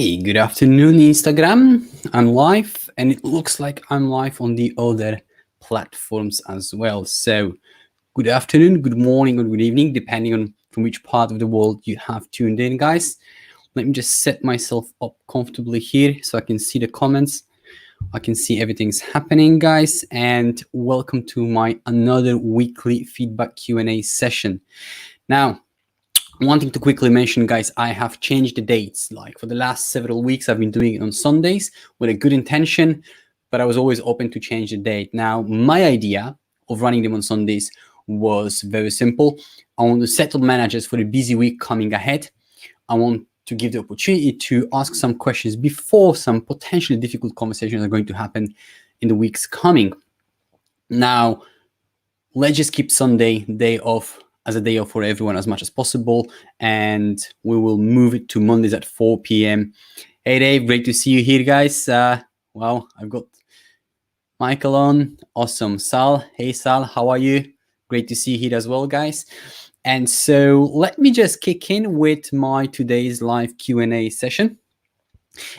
Hey, good afternoon, Instagram. I'm live, and it looks like I'm live on the other platforms as well. So, good afternoon, good morning, or good evening, depending on from which part of the world you have tuned in, guys. Let me just set myself up comfortably here so I can see the comments. I can see everything's happening, guys, and welcome to my another weekly feedback Q&A session. Now, wanting to quickly mention, guys, I have changed the dates. Like for the last several weeks, I've been doing it on Sundays with a good intention, but I was always open to change the date. Now, my idea of running them on Sundays was very simple. I want to settle managers for the busy week coming ahead. I want to give the opportunity to ask some questions before some potentially difficult conversations are going to happen in the weeks coming. Now, let's just keep Sunday day off as a day off for everyone as much as possible, and we will move it to Mondays at 4 p.m. Hey Dave, great to see you here, guys. Wow, I've got Michael on. Awesome. Sal, hey Sal, how are you? Great to see you here as well, guys. And so let me just kick in with my today's live Q&A session.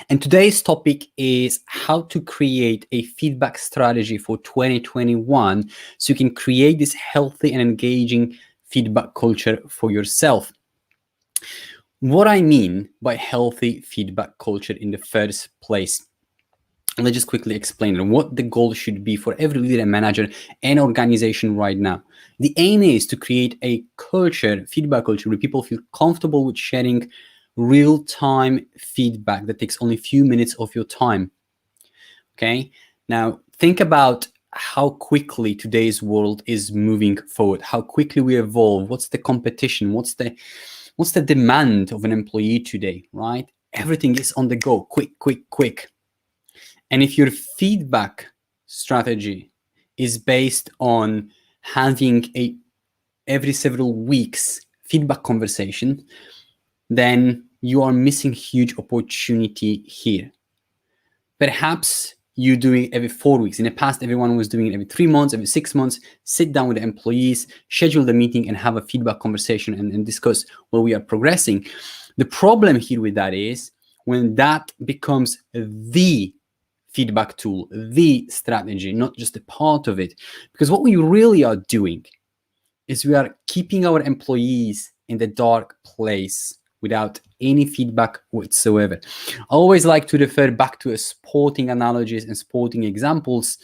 And today's topic is how to create a feedback strategy for 2021 so you can create this healthy and engaging feedback culture for yourself. What I mean by healthy feedback culture in the first place, let's just quickly explain what the goal should be for every leader and manager and organization right now. The aim is to create a culture, feedback culture, where people feel comfortable with sharing real-time feedback that takes only a few minutes of your time. Okay, now think about how quickly today's world is moving forward, how quickly we evolve, what's the competition, what's the demand of an employee today, right? Everything is on the go, quick. And if your feedback strategy is based on having a every several weeks feedback conversation, then you are missing huge opportunity here. Perhaps you do it every 4 weeks. In the past, everyone was doing it every 3 months, every 6 months. Sit down with the employees, schedule the meeting, and have a feedback conversation and discuss where we are progressing. The problem here with that is when that becomes the feedback tool, the strategy, not just a part of it. Because what we really are doing is we are keeping our employees in the dark place without any feedback whatsoever. I always like to refer back to sporting analogies and sporting examples.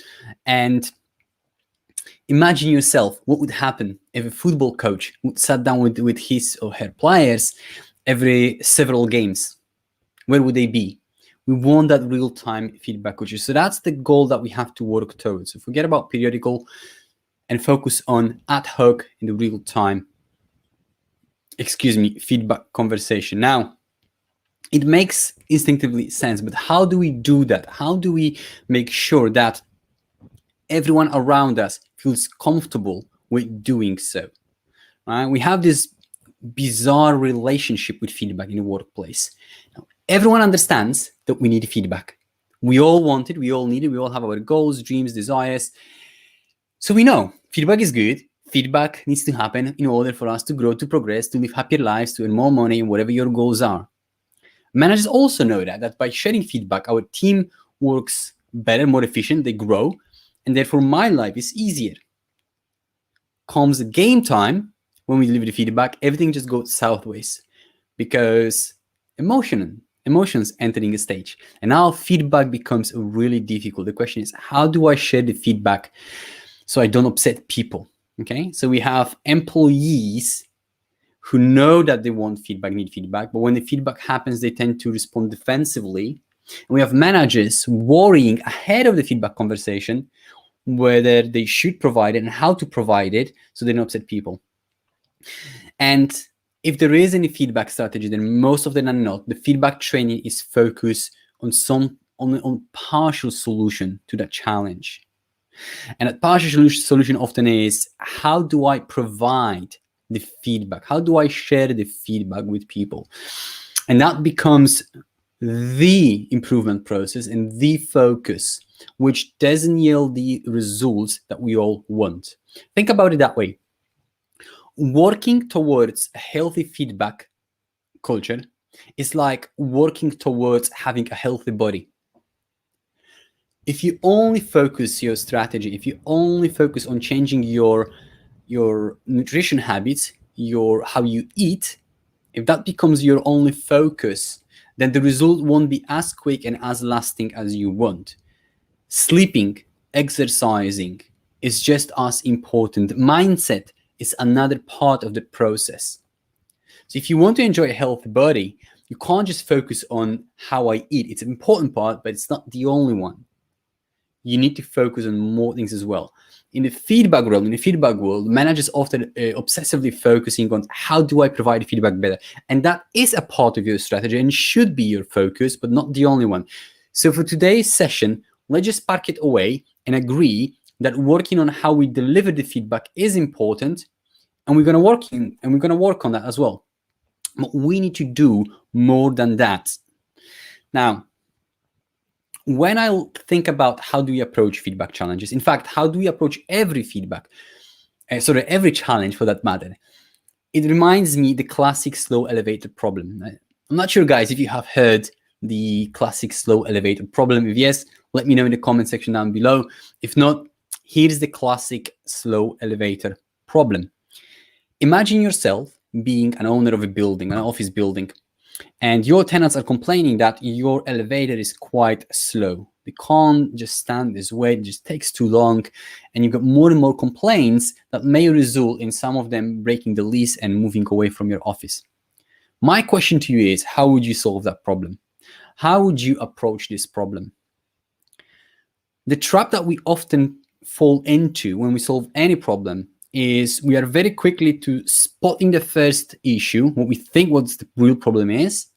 And imagine yourself what would happen if a football coach would sit down with his or her players every several games. Where would they be? We want that real-time feedback culture. So that's the goal that we have to work towards. So forget about periodical and focus on ad hoc in the real time, feedback conversation. Now, it makes instinctively sense, but how do we do that? How do we make sure that everyone around us feels comfortable with doing so? We have this bizarre relationship with feedback in the workplace. Now, everyone understands that we need feedback. We all want it, we all need it, we all have our goals, dreams, desires. So we know feedback is good. Feedback needs to happen in order for us to grow, to progress, to live happier lives, to earn more money, whatever your goals are. Managers also know that by sharing feedback, our team works better, more efficient, they grow, and therefore my life is easier. Comes game time, when we deliver the feedback, everything just goes sideways because emotions entering a stage. And now feedback becomes really difficult. The question is, how do I share the feedback so I don't upset people? Okay, so we have employees who know that they want feedback, need feedback, but when the feedback happens, they tend to respond defensively. And we have managers worrying ahead of the feedback conversation whether they should provide it and how to provide it so they don't upset people. And if there is any feedback strategy, then most of them are not. The feedback training is focused on partial solution to that challenge. And that partial solution often is, how do I provide the feedback? How do I share the feedback with people? And that becomes the improvement process and the focus, which doesn't yield the results that we all want. Think about it that way. Working towards a healthy feedback culture It's like working towards having a healthy body. If you only focus your strategy, if you only focus on changing your nutrition habits, your how you eat, if that becomes your only focus, then the result won't be as quick and as lasting as you want. Sleeping, exercising is just as important. Mindset is another part of the process. So if you want to enjoy a healthy body, you can't just focus on how I eat. It's an important part, but it's not the only one. You need to focus on more things as well. In the feedback world, managers often obsessively focusing on how do I provide feedback better, and that is a part of your strategy and should be your focus, but not the only one. So for today's session, let's just park it away and agree that working on how we deliver the feedback is important, and we're going to work on that as well. But we need to do more than that. Now, when I think about how do we approach feedback challenges, in fact, how do we approach every feedback, every challenge for that matter, it reminds me the classic slow elevator problem. I'm not sure, guys, if you have heard the classic slow elevator problem. If yes, let me know in the comment section down below. If not, here's the classic slow elevator problem. Imagine yourself being an owner of a building, an office building, and your tenants are complaining that your elevator is quite slow. They can't just stand this way, it just takes too long, and you've got more and more complaints that may result in some of them breaking the lease and moving away from your office. My question to you is, how would you solve that problem? How would you approach this problem? The trap that we often fall into when we solve any problem is we are very quickly to spotting the first issue, what we think what the real problem is,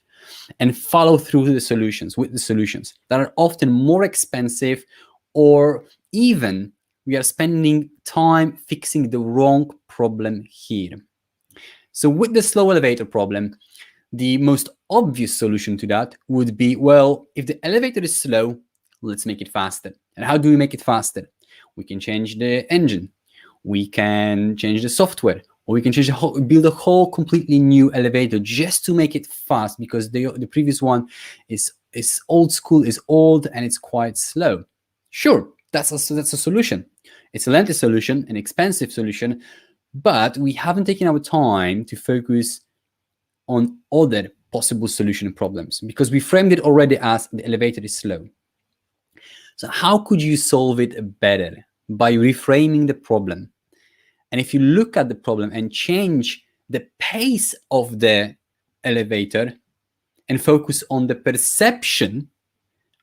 and follow through with the solutions that are often more expensive, or even we are spending time fixing the wrong problem here. So with the slow elevator problem, the most obvious solution to that would be, well, if the elevator is slow, let's make it faster. And how do we make it faster? We can change the engine. We can change the software, or we can build a whole completely new elevator just to make it fast, because the previous one is old school, is old, and it's quite slow. Sure, that's a solution. It's a lengthy solution, an expensive solution, but we haven't taken our time to focus on other possible solution problems because we framed it already as the elevator is slow. So how could you solve it better? By reframing the problem. And if you look at the problem and change the pace of the elevator and focus on the perception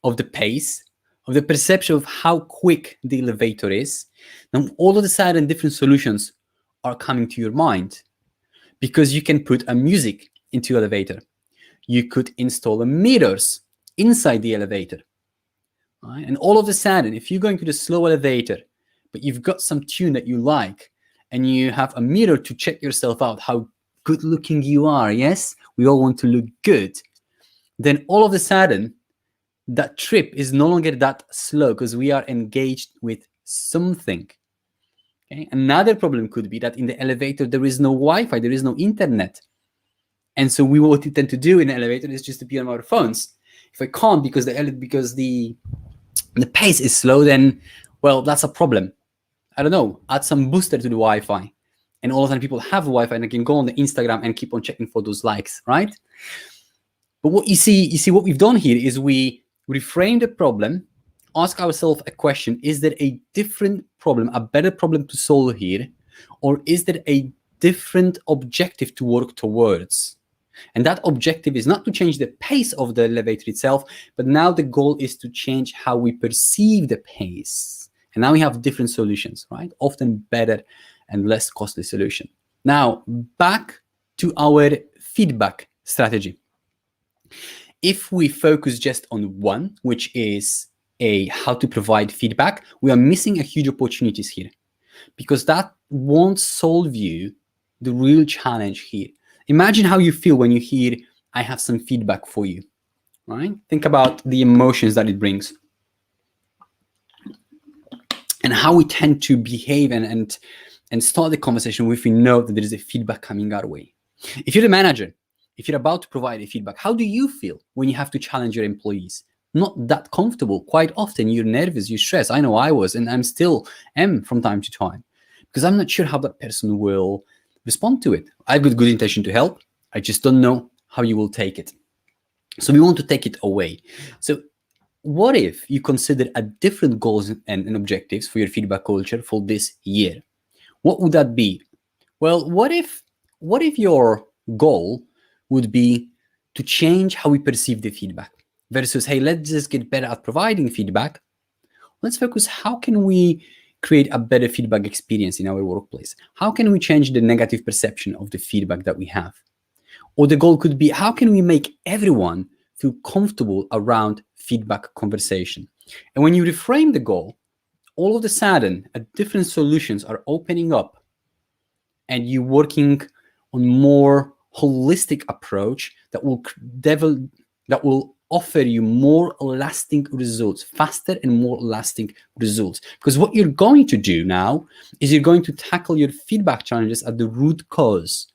of the pace, of the perception of how quick the elevator is, then all of a sudden different solutions are coming to your mind, because you can put a music into the elevator. You could install mirrors inside the elevator. Right? And all of a sudden, if you're going to the slow elevator, but you've got some tune that you like, and you have a mirror to check yourself out, how good looking you are, yes? We all want to look good. Then all of a sudden, that trip is no longer that slow because we are engaged with something. Okay? Another problem could be that in the elevator, there is no Wi-Fi, there is no internet. And so what we tend to do in the elevator is just to be on our phones. If I can't because the pace is slow, then, well, that's a problem. I don't know, add some booster to the Wi-Fi, and all of a sudden people have Wi-Fi and they can go on the Instagram and keep on checking for those likes, right? But what you see what we've done here is we reframe the problem, ask ourselves a question: is there a different problem, a better problem to solve here, or is there a different objective to work towards? And that objective is not to change the pace of the elevator itself, but now the goal is to change how we perceive the pace. And now we have different solutions, right? Often better and less costly solution. Now, back to our feedback strategy. If we focus just on one, which is how to provide feedback, we are missing a huge opportunities here, because that won't solve you the real challenge here. Imagine how you feel when you hear, I have some feedback for you, right? Think about the emotions that it brings, and how we tend to behave and start the conversation if we know that there is a feedback coming our way. If you're the manager if you're about to provide a feedback, how do you feel when you have to challenge your employees? Not that comfortable. Quite often you're nervous, you're stressed. I know I was, and I'm still am from time to time, because I'm not sure how that person will respond to it. I've got good intention to help. I just don't know how you will take it. So we want to take it away. So what if you consider a different goals and objectives for your feedback culture for this year? What would that be? Well, what if your goal would be to change how we perceive the feedback versus, hey, let's just get better at providing feedback. Let's focus, how can we create a better feedback experience in our workplace? How can we change the negative perception of the feedback that we have? Or the goal could be, how can we make everyone feel comfortable around feedback conversation? And when you reframe the goal, all of a sudden, different solutions are opening up, and you're working on more holistic approach that will offer you more lasting results, faster and more lasting results. Because what you're going to do now is you're going to tackle your feedback challenges at the root cause.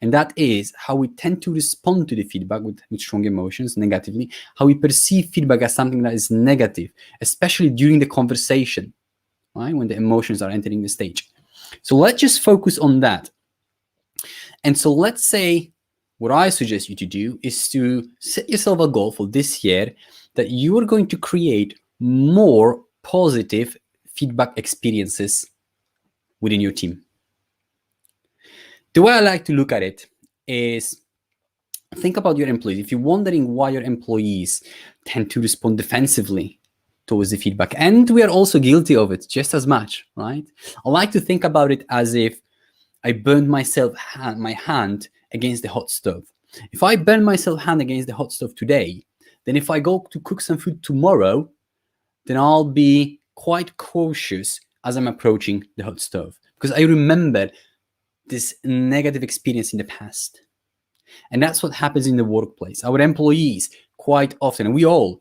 And that is how we tend to respond to the feedback with strong emotions, negatively, how we perceive feedback as something that is negative, especially during the conversation, right? When the emotions are entering the stage. So let's just focus on that. And so let's say what I suggest you to do is to set yourself a goal for this year that you are going to create more positive feedback experiences within your team. The way I like to look at it is, think about your employees. If you're wondering why your employees tend to respond defensively towards the feedback, and we are also guilty of it just as much, right? I like to think about it as if I burned my hand against the hot stove. If I burn myself hand against the hot stove today, then if I go to cook some food tomorrow, then I'll be quite cautious as I'm approaching the hot stove, because I remember this negative experience in the past. And that's what happens in the workplace. Our employees quite often, and we all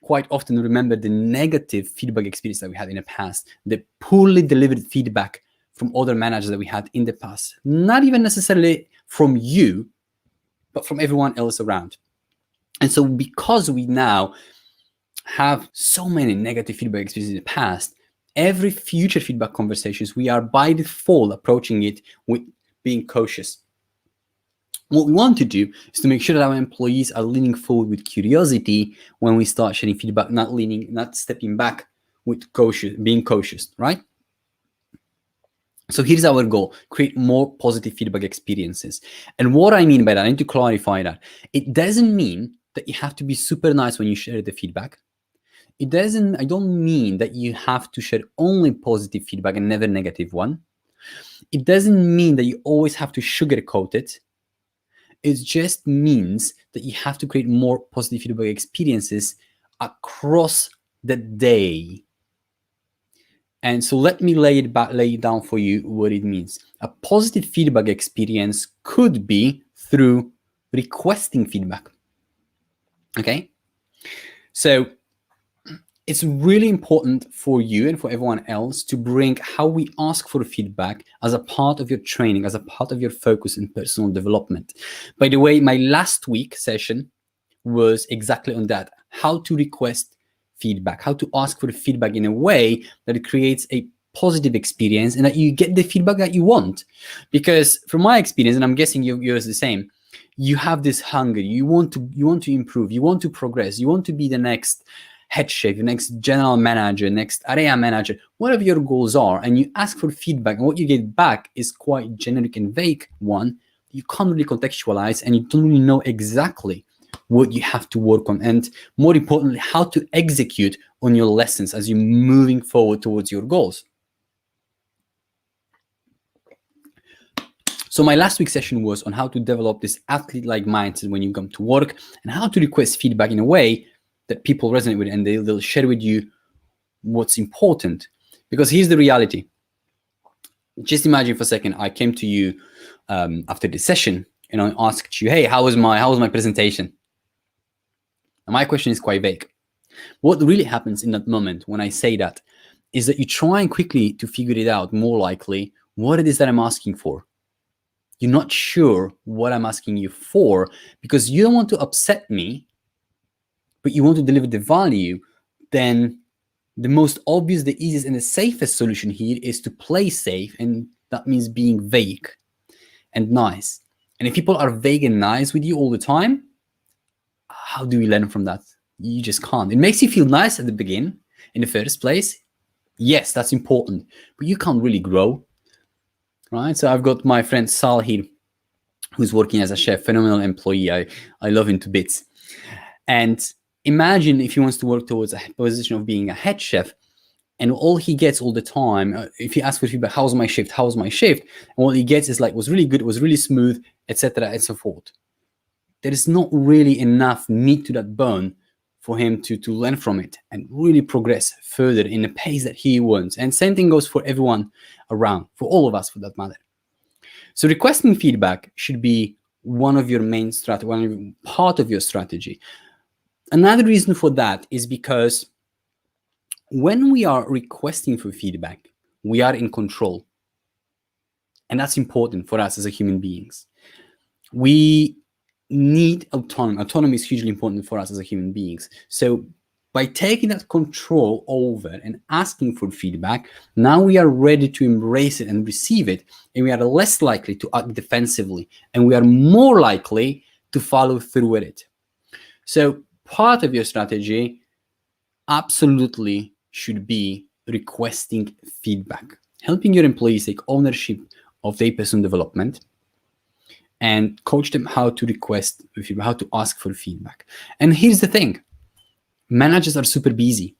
quite often, remember the negative feedback experience that we had in the past, the poorly delivered feedback from other managers that we had in the past. Not even necessarily from you, but from everyone else around. And so because we now have so many negative feedback experiences in the past, every future feedback conversations, we are by default approaching it with being cautious. What we want to do is to make sure that our employees are leaning forward with curiosity when we start sharing feedback, not stepping back with being cautious, right? So here's our goal: create more positive feedback experiences. And what I mean by that, I need to clarify that. It doesn't mean that you have to be super nice when you share the feedback. I don't mean that you have to share only positive feedback and never negative one. It doesn't mean that you always have to sugarcoat it. It just means that you have to create more positive feedback experiences across the day. And so let me lay it down for you what it means. A positive feedback experience could be through requesting feedback. Okay? So it's really important for you and for everyone else to bring how we ask for feedback as a part of your training, as a part of your focus in personal development. By the way, my last week session was exactly on that: how to request feedback, how to ask for feedback in a way that it creates a positive experience and that you get the feedback that you want. Because from my experience, and I'm guessing yours the same, you have this hunger, you want to improve, you want to progress, you want to be the next head chef, the next general manager, next area manager, whatever your goals are, and you ask for feedback, and what you get back is quite generic and vague one. You can't really contextualize, and you don't really know exactly what you have to work on, and more importantly, how to execute on your lessons as you're moving forward towards your goals. So my last week's session was on how to develop this athlete-like mindset when you come to work, and how to request feedback in a way that people resonate with, and they'll share with you what's important. Because here's the reality. Just imagine for a second, I came to you after the session and I asked you, hey, how was my presentation? And my question is quite vague. What really happens in that moment when I say that is that you try and quickly to figure it out, more likely, what it is that I'm asking for. you're not sure what I'm asking you for, because you don't want to upset me, but you want to deliver the value, then the most obvious, the easiest, and the safest solution here is to play safe, and that means being vague and nice. And if people are vague and nice with you all the time, how do we learn from that? You just can't. It makes you feel nice at the beginning, in the first place. Yes, that's important, but you can't really grow, right? So I've got my friend Sal here, who's working as a chef, phenomenal employee. I love him to bits. And imagine if he wants to work towards a position of being a head chef, and all he gets all the time, if he asks for feedback, how's my shift? How's my shift? And what he gets is like, was really good, was really smooth, etc., and so forth. There is not really enough meat to that bone for him to learn from it and really progress further in the pace that he wants. And same thing goes for everyone around, for all of us for that matter. So requesting feedback should be one of your main strategy, one part of your strategy. Another reason for that is because when we are requesting for feedback, we are in control. And that's important for us as human beings. We need autonomy. Autonomy is hugely important for us as human beings. So by taking that control over and asking for feedback, now we are ready to embrace it and receive it, and we are less likely to act defensively, and we are more likely to follow through with it. So part of your strategy absolutely should be requesting feedback, helping your employees take ownership of their personal development, and coach them how to request feedback, how to ask for feedback. And here's the thing. Managers are super busy.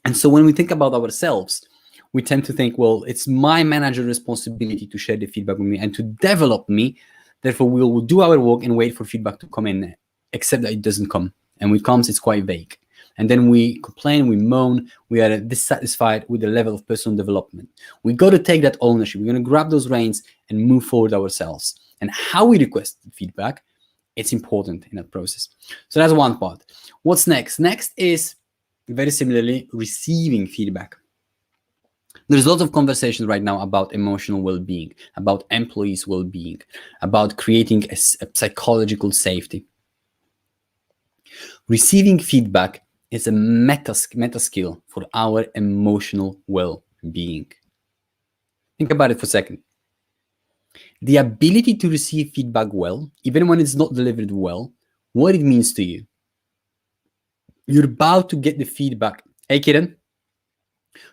And so when we think about ourselves, we tend to think, well, it's my manager's responsibility to share the feedback with me and to develop me. Therefore, we will do our work and wait for feedback to come in, except that it doesn't come. And when it comes, it's quite vague. And then we complain, we moan, we are dissatisfied with the level of personal development. We got to take that ownership. We're going to grab those reins and move forward ourselves. And how we request feedback, it's important in that process. So that's one part. What's next? Next is, very similarly, receiving feedback. There's lots of conversations right now about emotional well-being, about employees' well-being, about creating a psychological safety. Receiving feedback is a meta skill for our emotional well-being. Think about it for a second. The ability to receive feedback well, even when it's not delivered well, what it means to you. You're about to get the feedback. Hey, Kiran,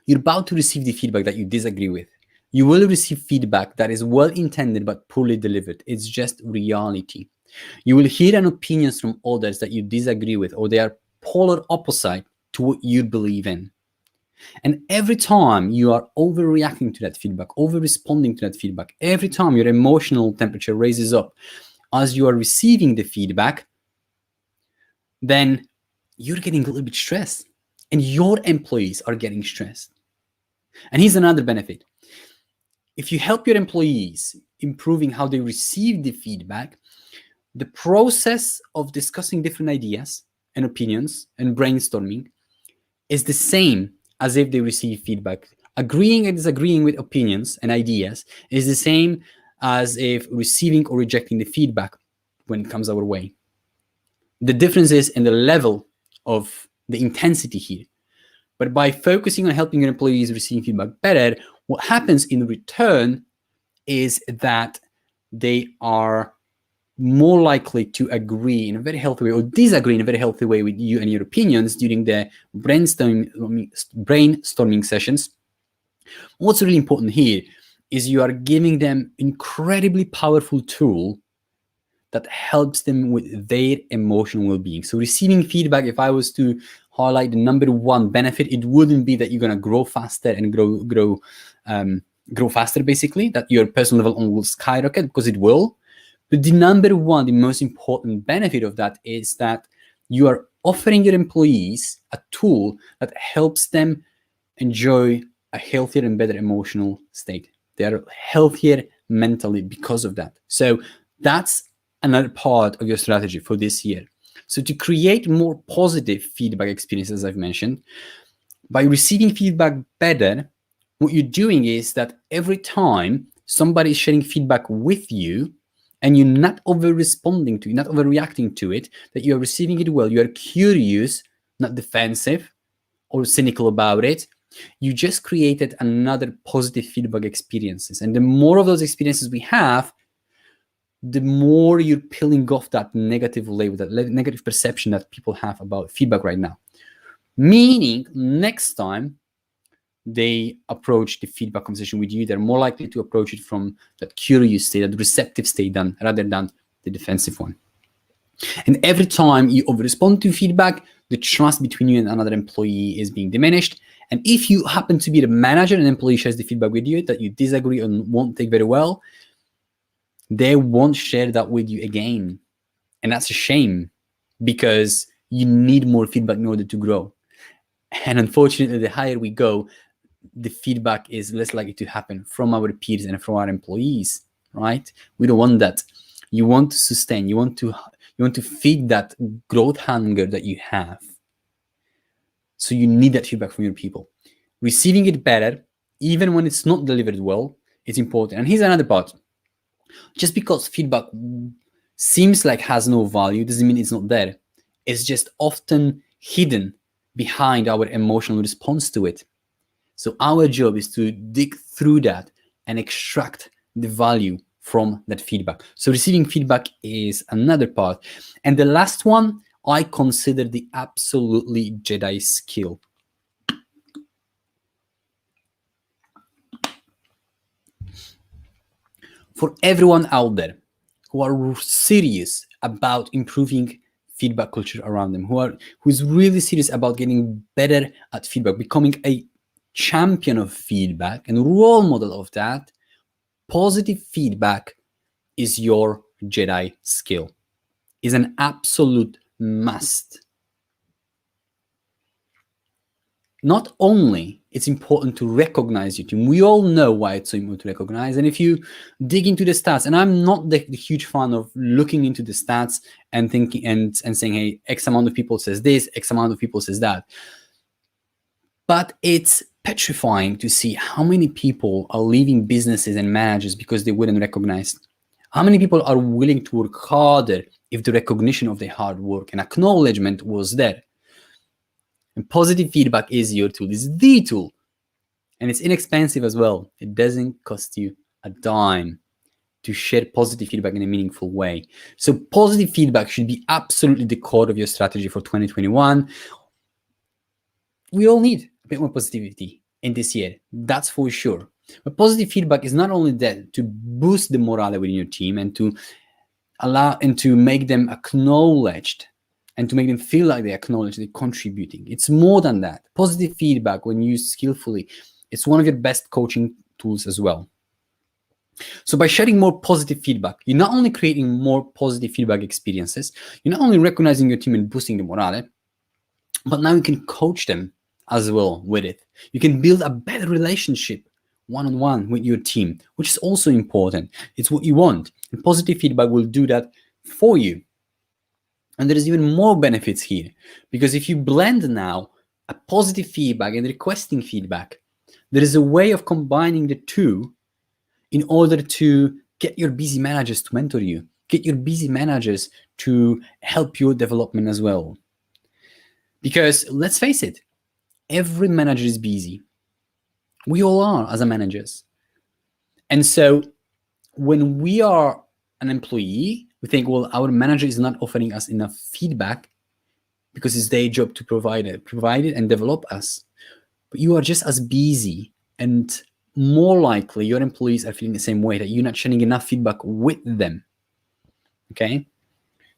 you're about to receive the feedback that you disagree with. You will receive feedback that is well-intended but poorly delivered. It's just reality. You will hear opinions from others that you disagree with, or they are polar opposite to what you believe in. And every time you are overreacting to that feedback, over-responding to that feedback, every time your emotional temperature raises up as you are receiving the feedback, then you're getting a little bit stressed, and your employees are getting stressed. And here's another benefit. If you help your employees improving how they receive the feedback, the process of discussing different ideas and opinions and brainstorming is the same as if they receive feedback. Agreeing and disagreeing with opinions and ideas is the same as if receiving or rejecting the feedback when it comes our way. The difference is in the level of the intensity here. But by focusing on helping your employees receive feedback better, what happens in return is that they are more likely to agree in a very healthy way or disagree in a very healthy way with you and your opinions during the brainstorming sessions. What's really important here is you are giving them incredibly powerful tool that helps them with their emotional well-being. So receiving feedback, if I was to highlight the number one benefit, it wouldn't be that you're going to grow faster and grow faster, basically, that your personal level will skyrocket, because it will. But the number one, the most important benefit of that is that you are offering your employees a tool that helps them enjoy a healthier and better emotional state. They are healthier mentally because of that. So that's another part of your strategy for this year. So to create more positive feedback experiences, as I've mentioned, by receiving feedback better, what you're doing is that every time somebody is sharing feedback with you and you're not over-responding to it, not overreacting to it, that you're receiving it well, you're curious, not defensive or cynical about it, you just created another positive feedback experiences. And the more of those experiences we have, the more you're peeling off that negative label, that negative perception that people have about feedback right now. Meaning, next time they approach the feedback conversation with you, they're more likely to approach it from that curious state, that receptive state, rather than the defensive one. And every time you over-respond to feedback, the trust between you and another employee is being diminished. And if you happen to be the manager and an employee shares the feedback with you that you disagree and won't take very well, they won't share that with you again. And that's a shame, because you need more feedback in order to grow. And unfortunately, the higher we go, the feedback is less likely to happen from our peers and from our employees, right? We don't want that. You want to sustain, you want to feed that growth hunger that you have. So you need that feedback from your people. Receiving it better, even when it's not delivered well, is important. And here's another part. Just because feedback seems like has no value doesn't mean it's not there. It's just often hidden behind our emotional response to it. So our job is to dig through that and extract the value from that feedback. So receiving feedback is another part. And the last one, I consider the absolutely Jedi skill. For everyone out there who are serious about improving feedback culture around them, who's really serious about getting better at feedback, becoming a champion of feedback and role model of that, positive feedback is your Jedi skill. Is an absolute must. Not only it's important to recognize your team, we all know why it's so important to recognize. And if you dig into the stats, and I'm not the huge fan of looking into the stats and thinking and saying, hey, X amount of people says this, X amount of people says that. But it's petrifying to see how many people are leaving businesses and managers because they weren't recognized. How many people are willing to work harder if the recognition of their hard work and acknowledgement was there? And positive feedback is your tool, is the tool. And it's inexpensive as well. It doesn't cost you a dime to share positive feedback in a meaningful way. So positive feedback should be absolutely the core of your strategy for 2021. We all need a bit more positivity in this year, that's for sure. But positive feedback is not only there to boost the morale within your team and to allow and to make them acknowledged and to make them feel like they acknowledge they're contributing. It's more than that. Positive feedback, when used skillfully, it's one of your best coaching tools as well. So by sharing more positive feedback, you're not only creating more positive feedback experiences, you're not only recognizing your team and boosting the morale, but now you can coach them as well with it. You can build a better relationship one-on-one with your team, which is also important. It's what you want. And positive feedback will do that for you. And there is even more benefits here, because if you blend now a positive feedback and requesting feedback, there is a way of combining the two in order to get your busy managers to mentor you, get your busy managers to help your development as well. Because let's face it, every manager is busy. We all are as managers. And so when we are an employee, we think, well, our manager is not offering us enough feedback because it's their job to provide it and develop us. But you are just as busy, and more likely your employees are feeling the same way, that you're not sharing enough feedback with them. Okay?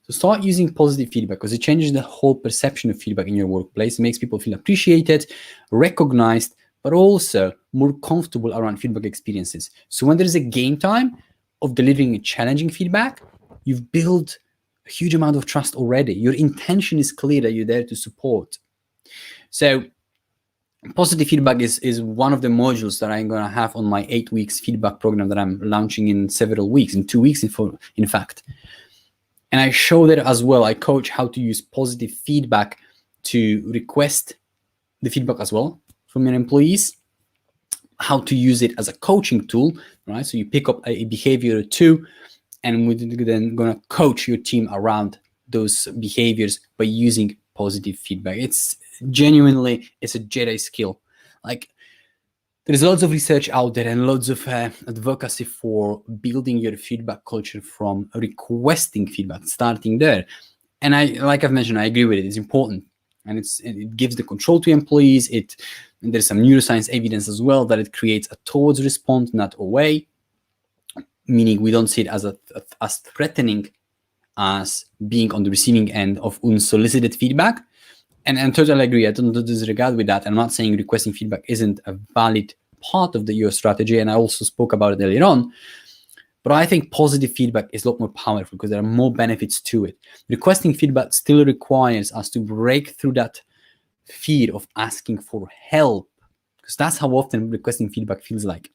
So start using positive feedback, because it changes the whole perception of feedback in your workplace. It makes people feel appreciated, recognized, but also more comfortable around feedback experiences. So when there is a game time of delivering a challenging feedback, you've built a huge amount of trust already. Your intention is clear that you're there to support. So positive feedback is one of the modules that I'm going to have on my 8 weeks feedback program that I'm launching in several weeks, in 2 weeks, in fact. And I show there as well. I coach how to use positive feedback to request the feedback as well from your employees. how to use it as a coaching tool, right? So you pick up a behavior or two, and we're then going to coach your team around those behaviors by using positive feedback. It's genuinely, it's a Jedi skill. Like, there's lots of research out there and lots of advocacy for building your feedback culture from requesting feedback, starting there. And like I've mentioned, I agree with it. It's important, and it gives the control to employees. There's some neuroscience evidence as well that it creates a towards response, not away, meaning we don't see it as threatening as being on the receiving end of unsolicited feedback. And I totally agree. I don't disregard with that. I'm not saying requesting feedback isn't a valid part of your strategy, and I also spoke about it earlier on. But I think positive feedback is a lot more powerful because there are more benefits to it. Requesting feedback still requires us to break through that fear of asking for help, because that's how often requesting feedback feels like.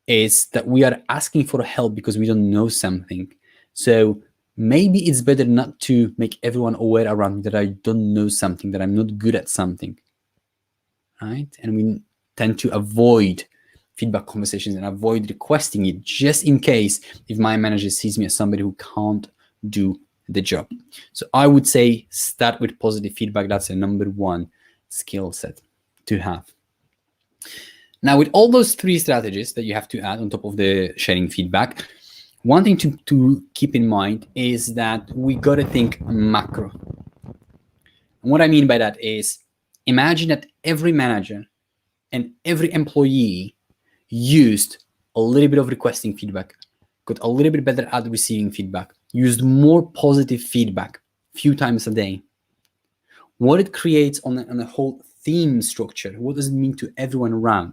Is that we are asking for help because we don't know something. So maybe it's better not to make everyone aware around me that I don't know something, that I'm not good at something, right? And we tend to avoid feedback conversations and avoid requesting it, just in case if my manager sees me as somebody who can't do the job. So I would say start with positive feedback. That's a number one skill set to have. Now, with all those three strategies that you have to add on top of the sharing feedback, one thing to keep in mind is that we got to think macro. And what I mean by that is, imagine that every manager and every employee used a little bit of requesting feedback, got a little bit better at receiving feedback, used more positive feedback a few times a day. What it creates on the whole theme structure, what does it mean to everyone around?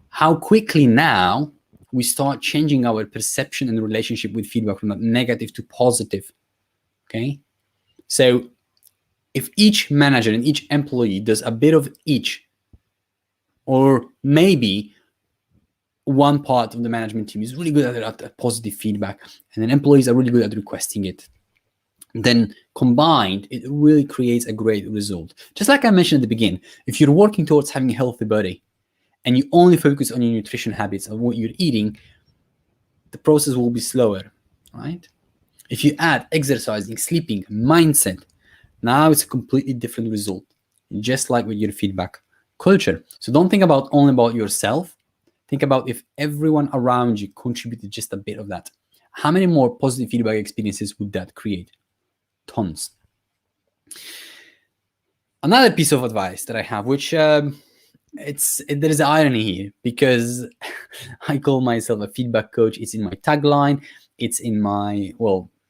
How quickly now we start changing our perception and relationship with feedback from negative to positive, okay? So if each manager and each employee does a bit of each, or maybe one part of the management team is really good at positive feedback, and then employees are really good at requesting it, then combined, it really creates a great result. Just like I mentioned at the beginning, if you're working towards having a healthy body and you only focus on your nutrition habits and what you're eating, the process will be slower, right? If you add exercising, sleeping, mindset, now it's a completely different result, just like with your feedback culture. So don't think only about yourself. Think about if everyone around you contributed just a bit of that. How many more positive feedback experiences would that create? Tons. Another piece of advice that I have, which there is irony here, because I call myself a feedback coach. It's in my tagline. It's in my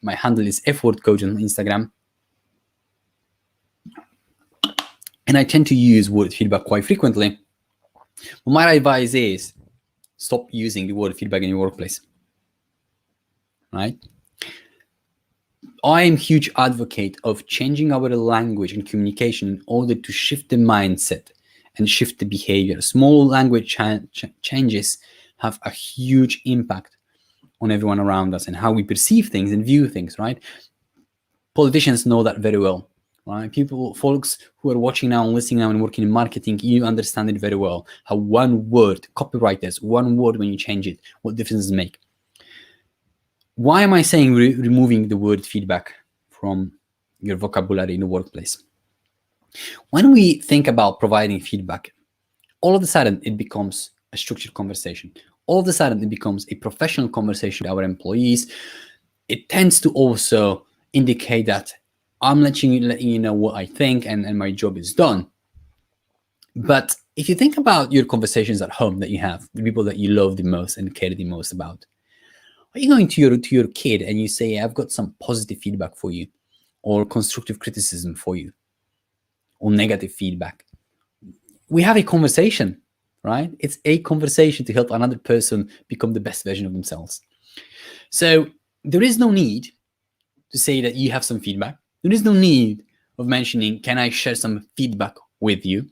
handle is F-word coach on Instagram. And I tend to use word feedback quite frequently. But my advice is stop using the word feedback in your workplace, right? I am a huge advocate of changing our language and communication in order to shift the mindset and shift the behavior. Small language changes have a huge impact on everyone around us and how we perceive things and view things, right? Politicians know that very well, right? Folks who are watching now and listening now and working in marketing, you understand it very well. How one word, copywriters, one word when you change it, what difference does it make? Why am I saying removing the word feedback from your vocabulary in the workplace? When we think about providing feedback, all of a sudden it becomes a structured conversation. All of a sudden it becomes a professional conversation with our employees. It tends to also indicate that I'm letting you know what I think and my job is done. But if you think about your conversations at home that you have, the people that you love the most and care the most about, are you going to your kid and you say, I've got some positive feedback for you, or constructive criticism for you, or negative feedback? We have a conversation, right? It's a conversation to help another person become the best version of themselves. So there is no need to say that you have some feedback. There is no need of mentioning, can I share some feedback with you?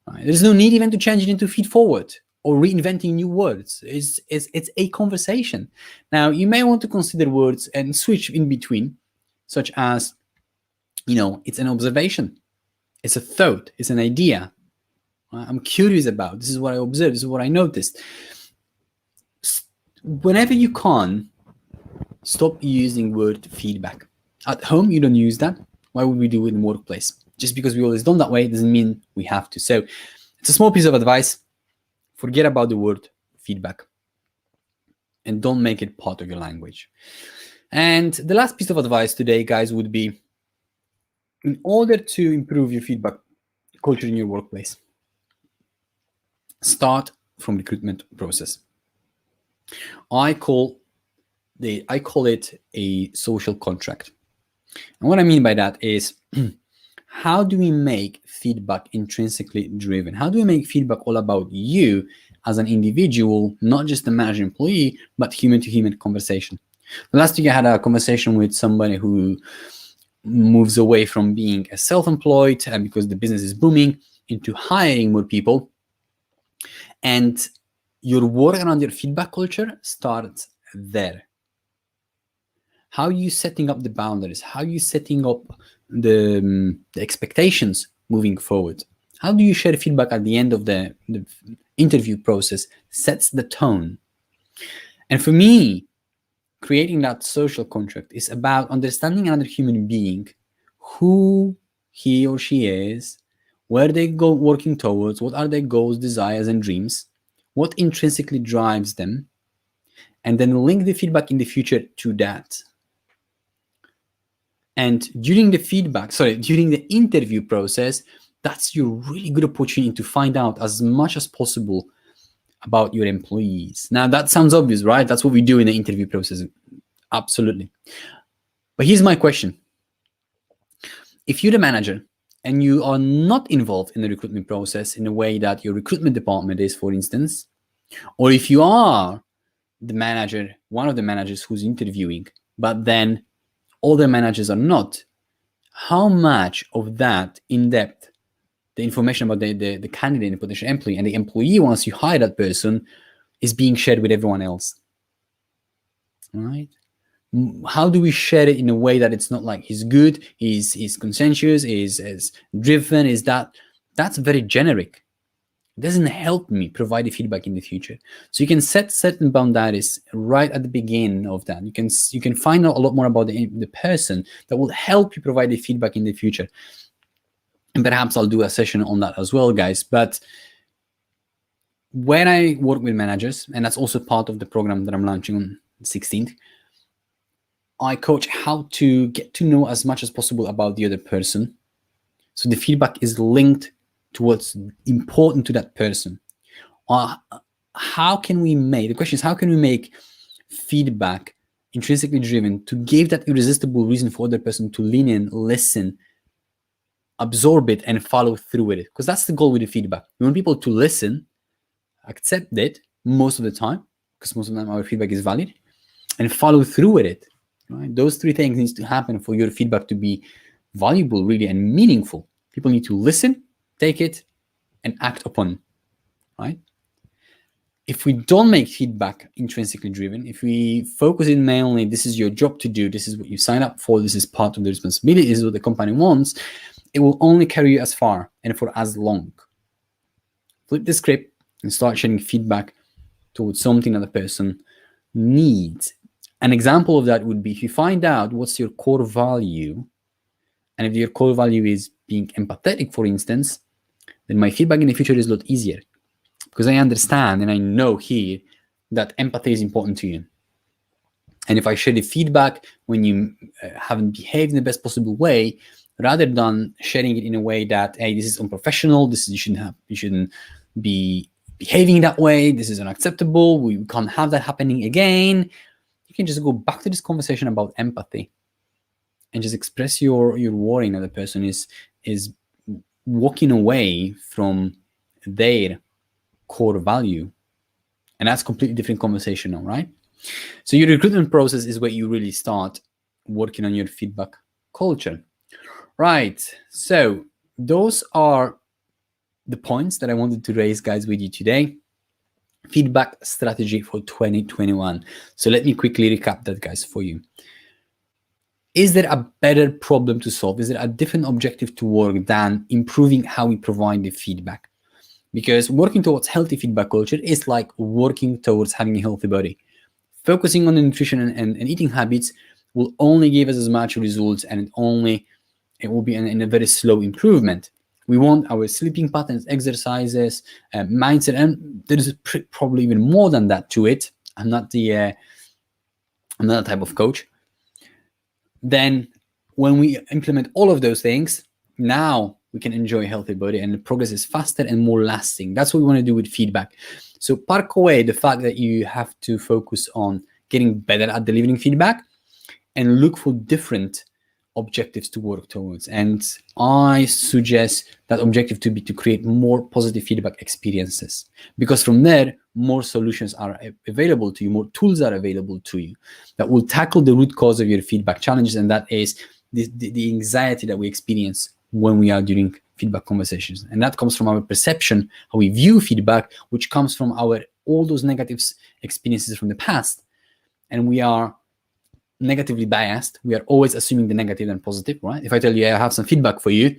Right? There's no need even to change it into feed forward or reinventing new words. It's a conversation. Now, you may want to consider words and switch in between, such as, it's an observation, it's a thought, it's an idea, right? I'm curious about. This is what I observed. This is what I noticed. Whenever you can, stop using word feedback. At home, you don't use that. Why would we do it in the workplace? Just because we always done that way doesn't mean we have to. So it's a small piece of advice. Forget about the word feedback and don't make it part of your language. And the last piece of advice today, guys, would be in order to improve your feedback culture in your workplace, start from recruitment process. I call it a social contract. And what I mean by that is how do we make feedback intrinsically driven? How do we make feedback all about you as an individual, not just a manager employee, but human to human conversation? Last week I had a conversation with somebody who moves away from being a self-employed and because the business is booming into hiring more people. And your work around your feedback culture starts there. How are you setting up the boundaries? How are you setting up the expectations moving forward? How do you share feedback at the end of the interview process sets the tone? And for me, creating that social contract is about understanding another human being, who he or she is, where they go working towards, what are their goals, desires, and dreams, what intrinsically drives them, and then link the feedback in the future to that. And during the interview process, that's your really good opportunity to find out as much as possible about your employees. Now, that sounds obvious, right? That's what we do in the interview process. Absolutely. But here's my question. If you're the manager and you are not involved in the recruitment process in a way that your recruitment department is, for instance, or if you are the manager, one of the managers who's interviewing, but then other managers are not, how much of that in-depth, the information about the candidate and potential employee and the employee once you hire that person is being shared with everyone else, right? How do we share it in a way that it's not like he's good, he's conscientious, is driven, is that's very generic. It doesn't help me provide the feedback in the future. So you can set certain boundaries right at the beginning of that. You can find out a lot more about the person that will help you provide the feedback in the future. And perhaps I'll do a session on that as well, guys. But when I work with managers, and that's also part of the program that I'm launching on the 16th, I coach how to get to know as much as possible about the other person. So the feedback is linked to what's important to that person. The question is, how can we make feedback intrinsically driven to give that irresistible reason for the other person to lean in, listen, absorb it, and follow through with it? Because that's the goal with the feedback. We want people to listen, accept it most of the time, because most of the time our feedback is valid, and follow through with it. Right? Those three things need to happen for your feedback to be valuable, really, and meaningful. People need to listen, take it, and act upon, right? If we don't make feedback intrinsically driven, if we focus in mainly, this is your job to do, this is what you sign up for, this is part of the responsibility, this is what the company wants, it will only carry you as far and for as long. Flip the script and start sharing feedback towards something that the person needs. An example of that would be if you find out what's your core value, and if your core value is being empathetic, for instance, then my feedback in the future is a lot easier because I understand and I know here that empathy is important to you. And if I share the feedback when you haven't behaved in the best possible way, rather than sharing it in a way that, hey, this is unprofessional, you shouldn't be behaving that way, this is unacceptable, we can't have that happening again, you can just go back to this conversation about empathy and just express your worrying that the person is walking away from their core value. And that's a completely different conversation now, right? So your recruitment process is where you really start working on your feedback culture. Right. So those are the points that I wanted to raise, guys, with you today. Feedback strategy for 2021. So let me quickly recap that, guys, for you. Is there a better problem to solve? Is there a different objective to work than improving how we provide the feedback? because working towards healthy feedback culture is like working towards having a healthy body. Focusing on the nutrition and eating habits will only give us as much results, and it will be in a very slow improvement. We want our sleeping patterns, exercises, mindset, and there is probably even more than that to it. I'm not that type of coach. Then when we implement all of those things, now we can enjoy a healthy body, and the progress is faster and more lasting. That's what we want to do with feedback. So park away the fact that you have to focus on getting better at delivering feedback and look for different objectives to work towards. And I suggest that objective to be to create more positive feedback experiences, because from there, more solutions are available to you, more tools are available to you that will tackle the root cause of your feedback challenges, and that is the anxiety that we experience when we are doing feedback conversations. And that comes from our perception, how we view feedback, which comes from all those negative experiences from the past. And we are negatively biased. We are always assuming the negative and positive, right? If I tell you I have some feedback for you,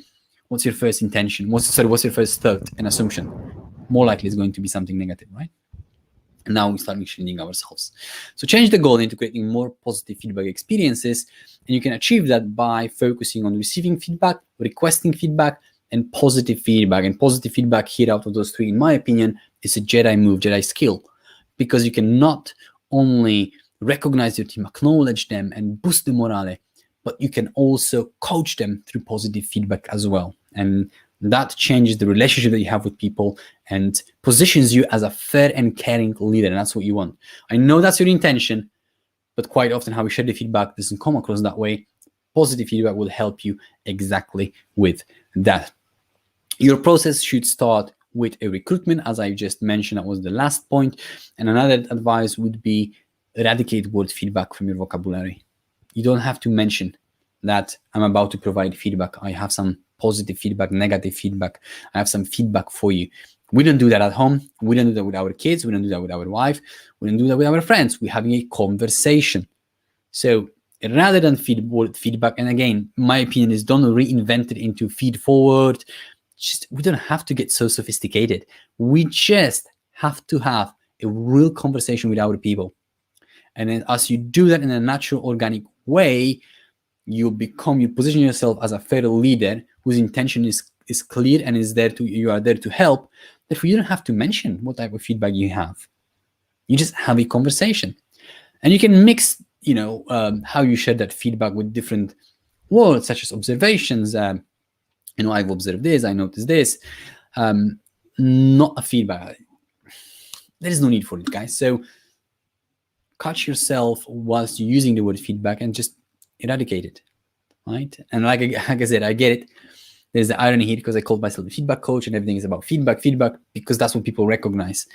what's your first intention? What's your first thought and assumption? More likely it's going to be something negative, right? And now we start changing ourselves. So change the goal into creating more positive feedback experiences. And you can achieve that by focusing on receiving feedback, requesting feedback, and positive feedback. And positive feedback here, out of those three, in my opinion, is a Jedi move, Jedi skill, because you can not only recognize your team, acknowledge them, and boost the morale, but you can also coach them through positive feedback as well. And that changes the relationship that you have with people and positions you as a fair and caring leader. And that's what you want. I know that's your intention, but quite often how we share the feedback doesn't come across that way. Positive feedback will help you exactly with that. Your process should start with a recruitment, as I just mentioned. That was the last point. And another advice would be eradicate word feedback from your vocabulary. You don't have to mention that I'm about to provide feedback. I have some positive feedback, negative feedback. I have some feedback for you. We don't do that at home. We don't do that with our kids. We don't do that with our wife. We don't do that with our friends. We're having a conversation. So rather than word feedback, and again, my opinion is don't reinvent it into feed forward. We don't have to get so sophisticated. We just have to have a real conversation with our people. And then as you do that in a natural, organic way, you position yourself as a fair leader whose intention is clear and you are there to help. Therefore, you don't have to mention what type of feedback you have. You just have a conversation. And you can mix, how you share that feedback with different words, such as observations. I've observed this, I noticed this. Not a feedback. There is no need for it, guys. So catch yourself whilst you're using the word feedback and just eradicate it, right? And like I said, I get it. There's the irony here because I called myself a feedback coach and everything is about feedback, because that's what people recognize.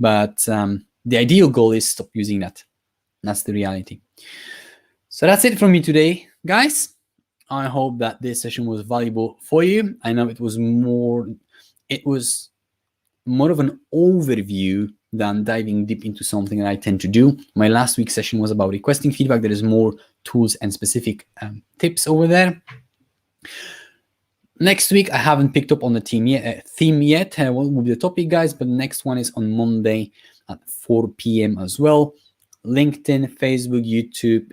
But the ideal goal is stop using that. That's the reality. So that's it from me today, guys. I hope that this session was valuable for you. I know it was more of an overview than diving deep into something that I tend to do. My last week's session was about requesting feedback. There is more tools and specific tips over there. Next week, I haven't picked up on the theme yet. What will be the topic, guys? But the next one is on Monday at 4 p.m. as well. LinkedIn, Facebook, YouTube,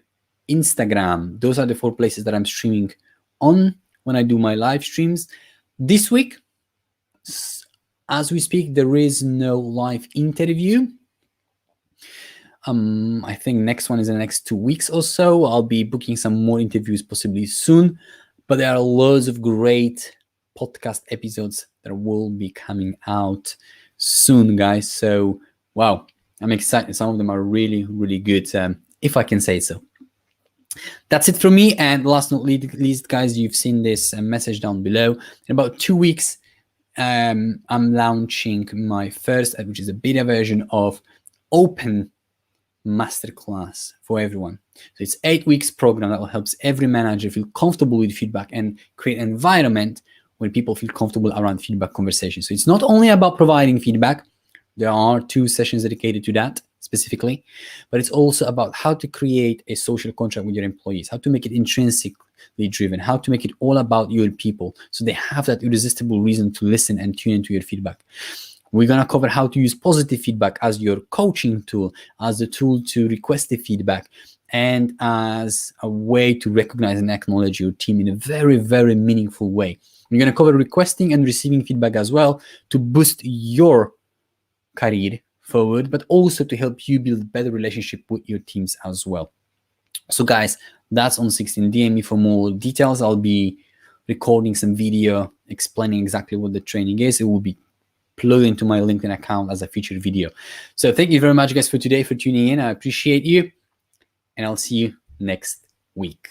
Instagram. Those are the 4 places that I'm streaming on when I do my live streams. This week, as we speak, there is no live interview. I think next one is in the next 2 weeks or so. I'll be booking some more interviews possibly soon, but there are loads of great podcast episodes that will be coming out soon, guys. So, wow, I'm excited. Some of them are really, really good, if I can say so. That's it from me. And last but not least, guys, you've seen this message down below. In about 2 weeks, I'm launching my first, which is a beta version of Open Masterclass for everyone. So it's 8 weeks program that will help every manager feel comfortable with feedback and create an environment where people feel comfortable around feedback conversations. So it's not only about providing feedback. There are 2 sessions dedicated to that specifically, but it's also about how to create a social contract with your employees, how to make it intrinsic, driven, how to make it all about your people so they have that irresistible reason to listen and tune into your feedback. We're going to cover how to use positive feedback as your coaching tool, as a tool to request the feedback, and as a way to recognize and acknowledge your team in a very, very meaningful way. We're going to cover requesting and receiving feedback as well to boost your career forward, but also to help you build better relationship with your teams as well. So guys, that's on 16. DM me for more details. I'll be recording some video explaining exactly what the training is. It will be uploaded into my LinkedIn account as a featured video. So thank you very much guys for today, for tuning in. I appreciate you, and I'll see you next week.